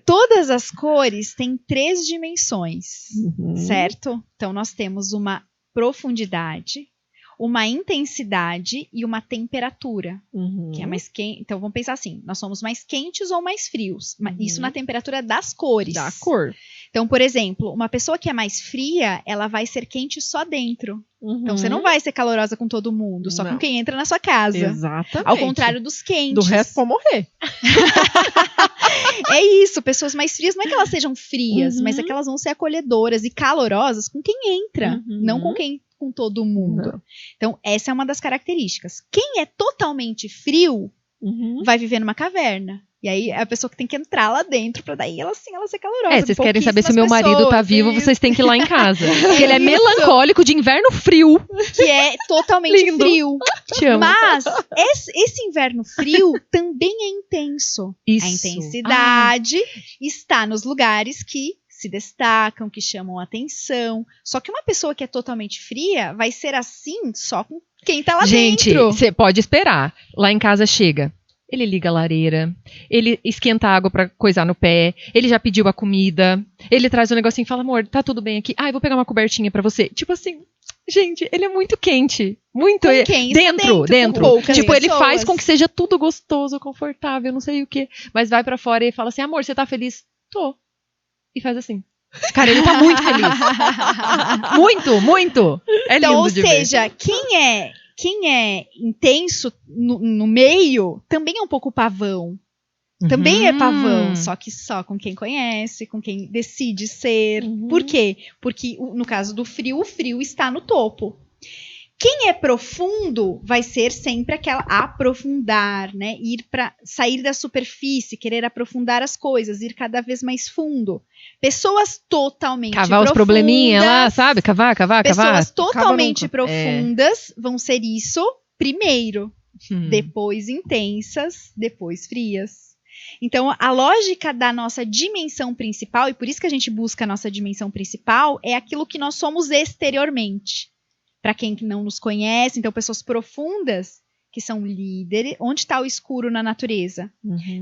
Todas as cores têm 3 dimensões, certo? Então, nós temos uma profundidade, uma intensidade e uma temperatura, que é mais quente. Então, vamos pensar assim, nós somos mais quentes ou mais frios. Isso na temperatura das cores. Da cor. Então, por exemplo, uma pessoa que é mais fria, ela vai ser quente só dentro. Então, você não vai ser calorosa com todo mundo, só com quem entra na sua casa. Exatamente. Ao contrário dos quentes. Do resto, pode morrer. É isso, pessoas mais frias, não é que elas sejam frias, mas é que elas vão ser acolhedoras e calorosas com quem entra, não com todo mundo. Não. Então, essa é uma das características. Quem é totalmente frio, vai viver numa caverna. E aí, é a pessoa que tem que entrar lá dentro pra daí ela ser calorosa. Vocês querem saber se o meu marido tá vivo, vocês têm que ir lá em casa. Porque ele é melancólico de inverno frio. Que é totalmente frio. Te amo. Mas, esse inverno frio também é intenso. Isso. A intensidade está nos lugares que se destacam, que chamam atenção. Só que uma pessoa que é totalmente fria vai ser assim só com quem tá lá dentro. Gente, você pode esperar. Lá em casa chega. Ele liga a lareira, ele esquenta a água pra coisar no pé, ele já pediu a comida, ele traz um negocinho e fala, amor, tá tudo bem aqui? Eu vou pegar uma cobertinha pra você. Tipo assim, gente, ele é muito quente. Muito. Dentro. Tipo, ele faz com que seja tudo gostoso, confortável, não sei o quê. Mas vai pra fora e fala assim, amor, você tá feliz? Tô. E faz assim. Cara, ele tá muito feliz. Muito. É lindo então, de ver. Ou seja, quem é intenso no meio também é um pouco pavão. Também é pavão, só que só com quem conhece, com quem decide ser. Por quê? Porque no caso do frio, o frio está no topo. Quem é profundo vai ser sempre aquela aprofundar, né? Sair da superfície, querer aprofundar as coisas, ir cada vez mais fundo. Pessoas totalmente cavar os probleminhas lá, sabe? Cavar. Pessoas totalmente profundas vão ser isso primeiro, depois intensas, depois frias. Então, a lógica da nossa dimensão principal, e por isso que a gente busca a nossa dimensão principal, é aquilo que nós somos exteriormente. Para quem não nos conhece, então pessoas profundas, que são líderes. Onde está o escuro na natureza?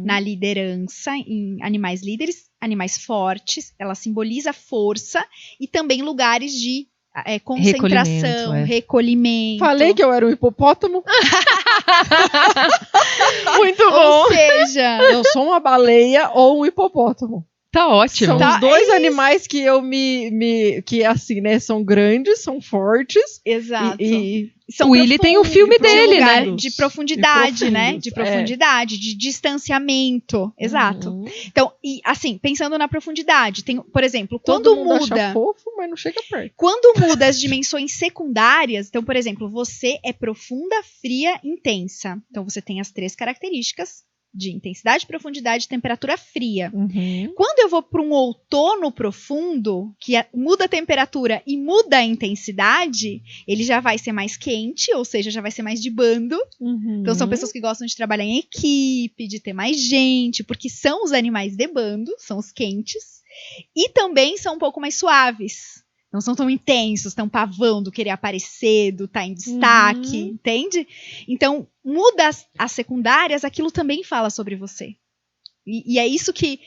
Na liderança, em animais líderes, animais fortes, ela simboliza força e também lugares de concentração, recolhimento. Falei que eu era um hipopótamo. Muito bom. Ou seja, eu sou uma baleia ou um hipopótamo. Tá ótimo. São os dois animais que eu que assim, né, são grandes, são fortes. Exato. O Willy tem o filme dele, né? De profundidade, né? De profundidade, de distanciamento. Exato. Então, e assim, pensando na profundidade, tem, por exemplo, quando muda... acha fofo, mas não chega perto. Quando muda as dimensões secundárias, então, por exemplo, você é profunda, fria, intensa. Então, você tem as 3 características de intensidade, profundidade e temperatura fria. Quando eu vou para um outono profundo, que muda a temperatura e muda a intensidade, ele já vai ser mais quente, ou seja, já vai ser mais de bando. Então são pessoas que gostam de trabalhar em equipe, de ter mais gente, porque são os animais de bando, são os quentes, e também são um pouco mais suaves. Não são tão intensos, tão pavão do querer aparecer, do estar em destaque, entende? Então, muda as secundárias, aquilo também fala sobre você. E é isso que...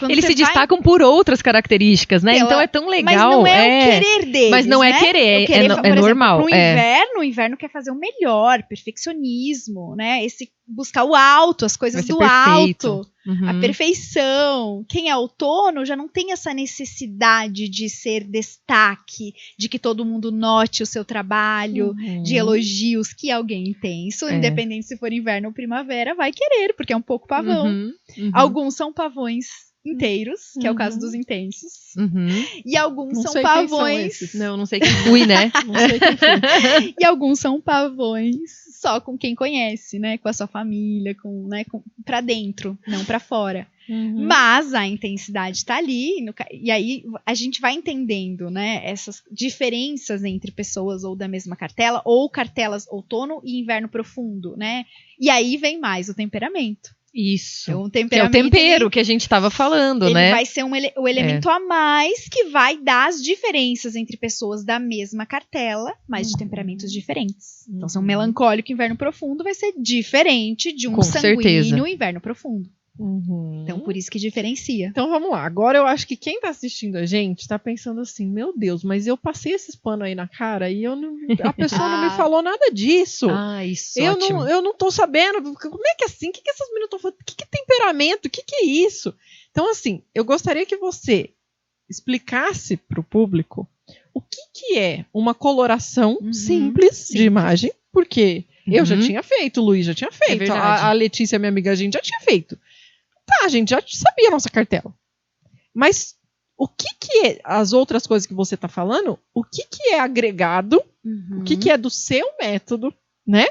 Eles se destacam por outras características, né? Então é tão legal. Mas não é o querer deles, mas não é querer, é normal. Pro inverno, o inverno quer fazer o melhor, perfeccionismo, né? Buscar o alto, as coisas do alto, a perfeição. Quem é outono já não tem essa necessidade de ser destaque, de que todo mundo note o seu trabalho, de elogios que alguém intenso, independente se for inverno ou primavera, vai querer, porque é um pouco pavão. Alguns são pavões inteiros, que é o caso dos intensos. E alguns são pavões... Não sei quem fui, né? Não sei quem fui. E alguns são pavões só com quem conhece, né? Com a sua família, pra dentro, não pra fora. Mas a intensidade tá ali, e aí a gente vai entendendo, né? Essas diferenças entre pessoas ou da mesma cartela, ou cartelas outono e inverno profundo, né? E aí vem mais o temperamento. Isso. Então, que é o tempero que a gente estava falando, né? Ele vai ser o elemento a mais que vai dar as diferenças entre pessoas da mesma cartela, mas de temperamentos diferentes. Então, se um melancólico inverno profundo vai ser diferente de um sanguíneo inverno profundo. Então, por isso que diferencia. Então, vamos lá. Agora, eu acho que quem tá assistindo a gente tá pensando assim, meu Deus, mas eu passei esses panos aí na cara e a pessoa não me falou nada disso. Isso, eu ótimo. eu não tô sabendo. Como é que é assim? O que essas meninas estão falando? O que é temperamento? O que é isso? Então, assim, eu gostaria que você explicasse pro público o que é uma coloração simples de imagem, porque eu já tinha feito, o Luiz já tinha feito, a Letícia, minha amiga, a gente já tinha feito. Tá, a gente já sabia a nossa cartela. Mas o que é as outras coisas que você tá falando? O que é agregado? O que é do seu método, né?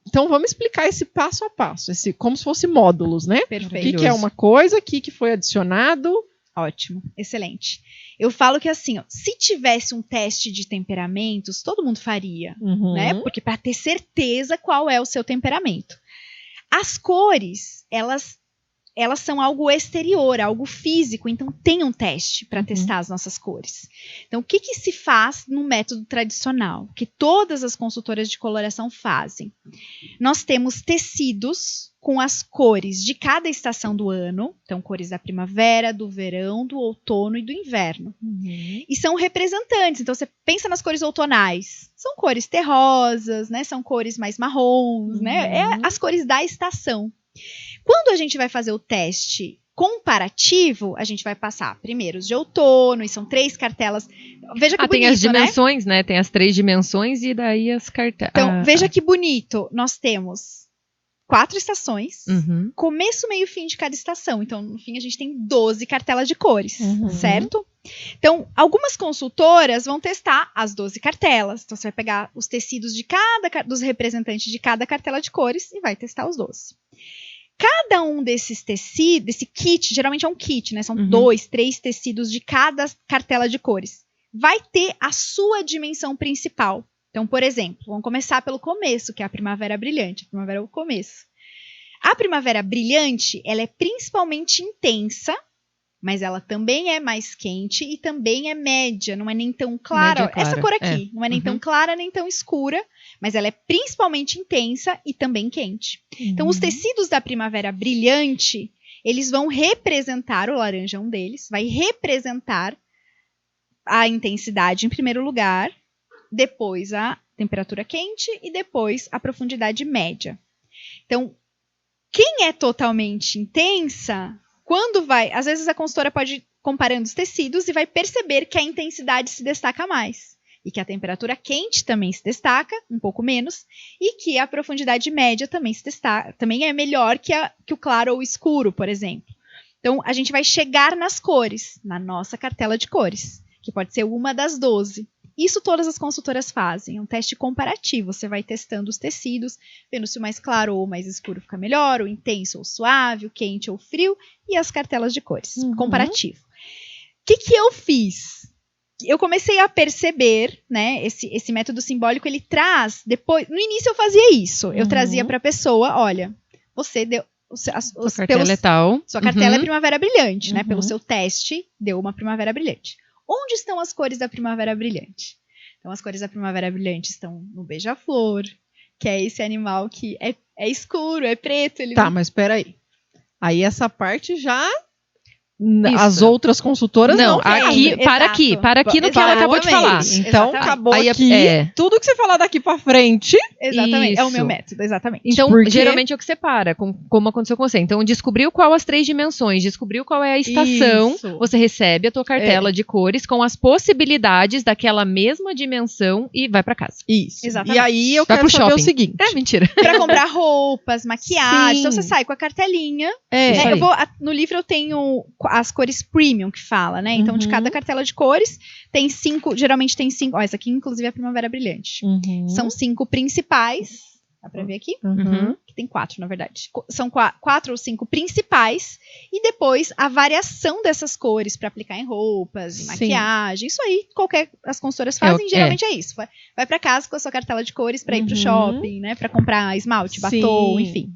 Então vamos explicar esse passo a passo, como se fosse módulos, né? Perfeito. O que é uma coisa, o que foi adicionado. Ótimo, excelente. Eu falo que assim, ó, se tivesse um teste de temperamentos, todo mundo faria, né? Porque para ter certeza qual é o seu temperamento. As cores, elas são algo exterior, algo físico, então tem um teste para testar as nossas cores. Então, o que se faz no método tradicional, que todas as consultoras de coloração fazem? Nós temos tecidos com as cores de cada estação do ano, então cores da primavera, do verão, do outono e do inverno. E são representantes, então você pensa nas cores outonais, são cores terrosas, né? São cores mais marrons, né? É as cores da estação. Quando a gente vai fazer o teste comparativo, a gente vai passar primeiro os de outono, e são 3 cartelas. Veja que bonito, tem as dimensões, né? Tem as 3 dimensões e daí as cartelas. Então, veja que bonito. Nós temos 4 estações, começo, meio e fim de cada estação. Então, no fim, a gente tem 12 cartelas de cores, certo? Então, algumas consultoras vão testar as 12 cartelas. Então, você vai pegar os tecidos dos representantes de cada cartela de cores e vai testar os 12. Cada um desses tecidos, desse kit, geralmente é um kit, né? São 2, 3 tecidos de cada cartela de cores. Vai ter a sua dimensão principal. Então, por exemplo, vamos começar pelo começo, que é a primavera brilhante. A primavera é o começo. A primavera brilhante, ela é principalmente intensa, mas ela também é mais quente e também é média, não é nem tão clara. Essa cor aqui, não é nem tão clara nem tão escura, mas ela é principalmente intensa e também quente. Então, os tecidos da primavera brilhante, eles vão representar, o laranja é um deles, vai representar a intensidade em primeiro lugar, depois a temperatura quente e depois a profundidade média. Então, quem é totalmente intensa, quando vai... Às vezes a consultora pode ir comparando os tecidos e vai perceber que a intensidade se destaca mais. E que a temperatura quente também se destaca, um pouco menos, e que a profundidade média também se destaca, também é melhor que o claro ou o escuro, por exemplo. Então, a gente vai chegar nas cores, na nossa cartela de cores, que pode ser uma das 12. Isso todas as consultoras fazem, é um teste comparativo. Você vai testando os tecidos, vendo se o mais claro ou mais escuro fica melhor, o intenso ou suave, o quente ou frio, e as cartelas de cores, comparativo. O que eu fiz? Eu comecei a perceber, né, esse método simbólico, ele traz, depois, no início eu fazia isso, eu trazia para a pessoa, olha, você deu... Sua cartela é tal. Sua cartela é primavera brilhante, né? Pelo seu teste, deu uma primavera brilhante. Onde estão as cores da primavera brilhante? Então, as cores da primavera brilhante estão no beija-flor, que é esse animal que é escuro, é preto. Mas espera aí. Aí essa parte já... As outras consultoras não aqui, para aqui no que ela acabou de falar. Então, acabou aqui. Tudo que você falar daqui pra frente. Exatamente, é o meu método, exatamente. Então, geralmente é o que separa, como aconteceu com você. Então, descobriu qual as 3 dimensões, descobriu qual é a estação, você recebe a tua cartela de cores com as possibilidades daquela mesma dimensão e vai pra casa. Isso. Exatamente. E aí eu quero saber o seguinte. Mentira. Pra comprar roupas, maquiagem, então você sai com a cartelinha. No livro eu tenho as cores premium que fala, né? Então, de cada cartela de cores, tem 5, geralmente tem 5, essa aqui inclusive é a primavera brilhante. São 5 principais, dá pra ver aqui? Que tem 4, na verdade. São 4 ou 5 principais, e depois a variação dessas cores pra aplicar em roupas, em maquiagem, isso aí, as consultoras fazem, geralmente é isso. Vai pra casa com a sua cartela de cores pra ir pro shopping, né? Pra comprar esmalte, batom, enfim.